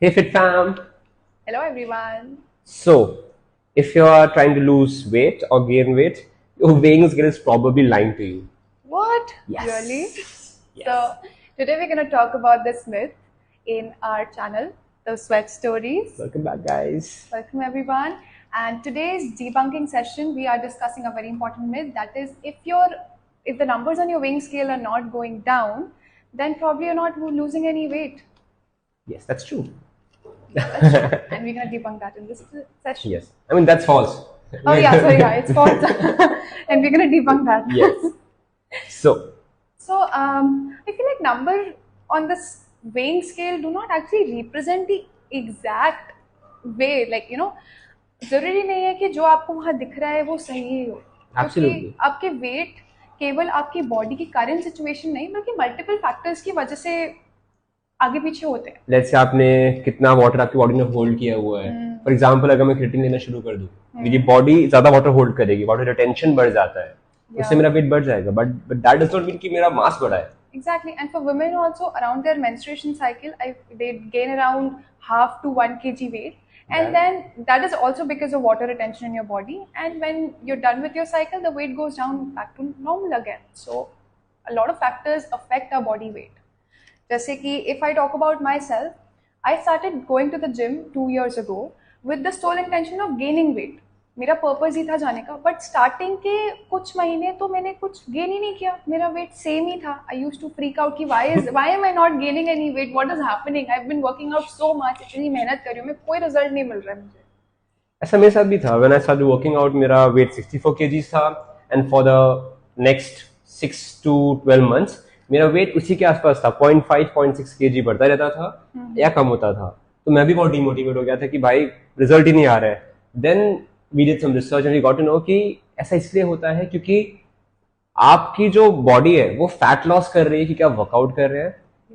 Hey Fit Fam! Hello everyone. So, if you are trying to lose weight or gain weight, your weighing scale is probably lying to you. What? Really? Yes. Yes. So, today we're going to talk about this myth in our channel, The Sweat Stories. Welcome back, guys. Welcome everyone. And today's debunking session, we are discussing a very important myth, that is if the numbers on your weighing scale are not going down, then probably you're not losing any weight. Yes, that's true. That's true. And we're going to debunk that in this session. Yes. I mean, that's false. Oh yeah, sorry, yeah, it's false. And we're going to debunk that. Yes. So, So I feel like number on this weighing scale do not actually represent the exact way. Like जरूरी नहीं है कि जो आपको वहाँ दिख रहा है वो सही ही हो, क्योंकि absolutely. आपके वेट केवल आपकी बॉडी की करंट सिचुएशन नहीं बल्कि मल्टीपल फैक्टर्स की वजह से आगे पीछे होते हैं. लेट्स से आपने कितना वाटर आपकी बॉडी ने होल्ड किया हुआ है. फॉर एग्जांपल, अगर मैं क्रिएटिन लेना शुरू कर दूं, मेरी बॉडी ज्यादा वाटर होल्ड करेगी, वाटर रिटेंशन बढ़ जाता है, उससे मेरा वेट बढ़ जाएगा. But that does not mean कि मेरा मास बढ़ा है. Exactly, and for women also around their menstruation cycle, they gain around half to 1 kg weight, and then that is also because of water retention in your body. And when you're done with your cycle, the weight goes down back to normal again. So, a lot of factors affect our body weight. जैसे कि if I talk about myself, I started going to the gym 2 years ago with the sole intention of gaining weight. मेरा purpose ही था जाने का, but starting के कुछ महीने तो मैंने कुछ गेन ही नहीं किया, मेरा वेट सेम ही था. I used to freak out कि why am I not gaining any weight, what is happening, I have been working out so much, इतनी मेहनत कर रही हूँ मैं, कोई रिजल्ट नहीं मिल रहा है मुझे. ऐसा मेरे साथ भी था. When I started working out, मेरा वेट 64 kgs था, and for the next 6 to 12 months मेरा वेट उसी के आसपास था. 0.5-0.6 kg बढ़ता रहता था या कम होता था. तो मैं भी बहुत डिमोटिवेट हो गया था कि भाई रिजल्ट ही नहीं आ रहा है. Then we did some research and we got to know कि ऐसा इसलिए होता है क्योंकि आपकी जो बॉडी है वो फैट लॉस कर रही है क्योंकि आप वर्कआउट कर रहे हैं.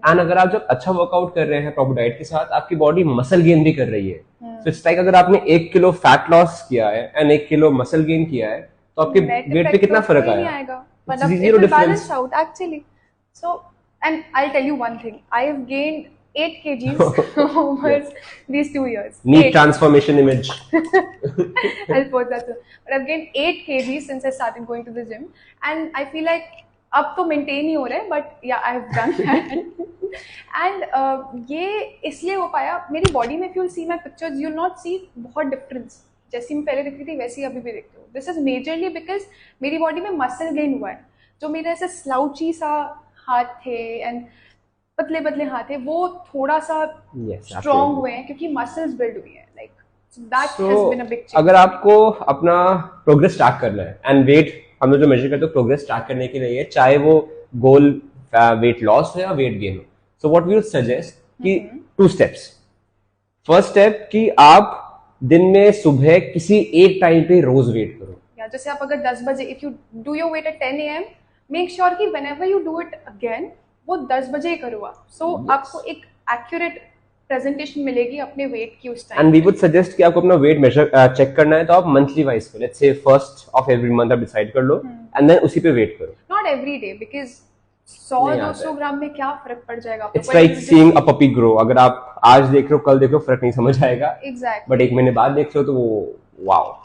एंड अगर आप जब अच्छा वर्कआउट कर रहे हैं प्रॉपर डाइट के साथ, आपकी बॉडी मसल गेन भी कर रही है. तो इट्स लाइक अगर आपने 1 किलो फैट लॉस किया है एंड 1 किलो मसल गेन किया है, तो आपके वेट पे कितना फर्क आया? It will balance out actually. So, and I'll tell you one thing, I have gained 8 kgs over these 2 years. Neat 8. transformation image. I'll post that soon. But I've gained 8 kgs since I started going to the gym, and I feel like अब तो maintain ही हो रहा है, but yeah I have done that. And ये इसलिए हो पाया, मेरी बॉडी में, if you see my pictures you not see बहुत डिफरेंस. जैसी मैं पहले दिखती थी वैसी अभी भी दिखती हूँ. दिस इज मेजरली बिकॉज मेरी बॉडी में मसल गेन हुआ है. जो मेरे ऐसे स्लाउची सा हाथ थे एंड पतले पतले हाथ थे, वो थोड़ा सा स्ट्रॉन्ग हुए हैं क्योंकि मसल्स बिल्ड हुई है. Like that has been a big change. अगर आपको अपना प्रोग्रेस ट्रैक करना है, एंड वेट हम लोग जो मेजर करते हो प्रोग्रेस ट्रैक करने के लिए, चाहे वो गोल वेट लॉस हो या वेट गेन हो, so what we would suggest कि 2 स्टेप्स. फर्स्ट स्टेप कि आप दिन में सुबह किसी एक टाइम पे रोज वेट करो. जैसे आप अगर 10 बजे, if you do your weight at 10 AM, make sure कि whenever you do it again वो 10 बजे ही करो आप. सो आपको एक एक्यूरेट प्रेजेंटेशन मिलेगी अपने वेट की उस time. And we would suggest कि आपको अपना वेट मेजर चेक करना है तो आप मंथली वाइज करो. Let's say first of every month आप डिसाइड कर लो एंड देन उसी पे वेट करो. नॉट एवरी डे, बिकॉज 100-200 ग्राम में क्या फर्क पड़ जाएगा. It's like seeing a puppy grow. अगर आप आज देख रहे हो कल देख रहे हो फर्क नहीं समझ आएगा. एग्जैक्टली. बट एक महीने बाद देख रहे हो तो वो wow.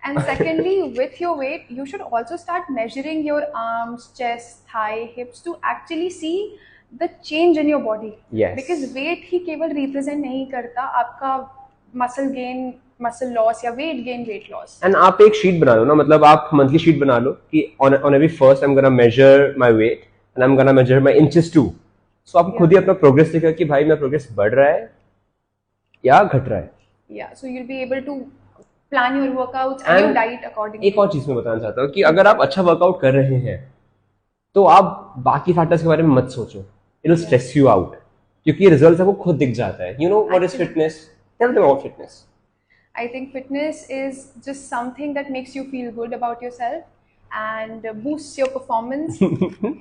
And secondly, with your weight, you should also start measuring your arms, chest, thigh, hips to actually see the change in your body. Yes. Because weight ही केवल represent नहीं करता आपका muscle gain, muscle loss या weight gain, weight loss. And आप एक sheet बना लो ना, मतलब आप मंथली शीट बना लो कि on every first I'm gonna measure my weight and I'm gonna measure my inches too. So आपको खुद ही अपना प्रोग्रेस दिखेगा कि भाई मेरा प्रोग्रेस बढ़ रहा है या घट रहा है. Yeah, so you'll be able to plan your workouts and your diet accordingly. एक और चीज मैं बताना चाहता हूँ कि अगर आप अच्छा वर्कआउट कर रहे हैं तो आप बाकी फैक्टर्स के बारे में मत सोचो. It will stress you out क्योंकि रिजल्ट आपको खुद दिख जाता है. You know what is fitness? Tell them about fitness. I think fitness is just something that makes you feel good about yourself and boosts your performance,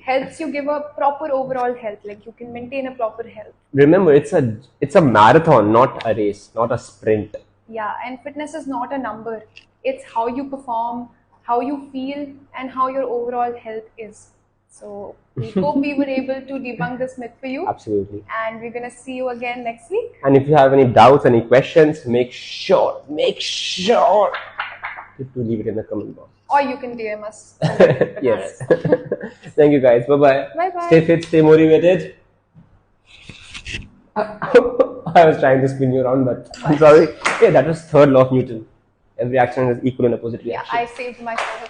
helps you give a proper overall health, like you can maintain a proper health. Remember, it's a marathon, not a race, not a sprint. Yeah, and fitness is not a number. It's how you perform, how you feel, and how your overall health is. So we hope we were able to debunk this myth for you. Absolutely. And we're gonna see you again next week. And if you have any doubts, any questions, make sure to leave it in the comment box. Or you can DM us. Yes. Thank you guys. Bye bye. Bye bye. Stay fit, stay motivated. I was trying to spin you around, but I'm sorry. Yeah, that was third law of Newton. Every action is equal and opposite Yeah, reaction. I saved myself.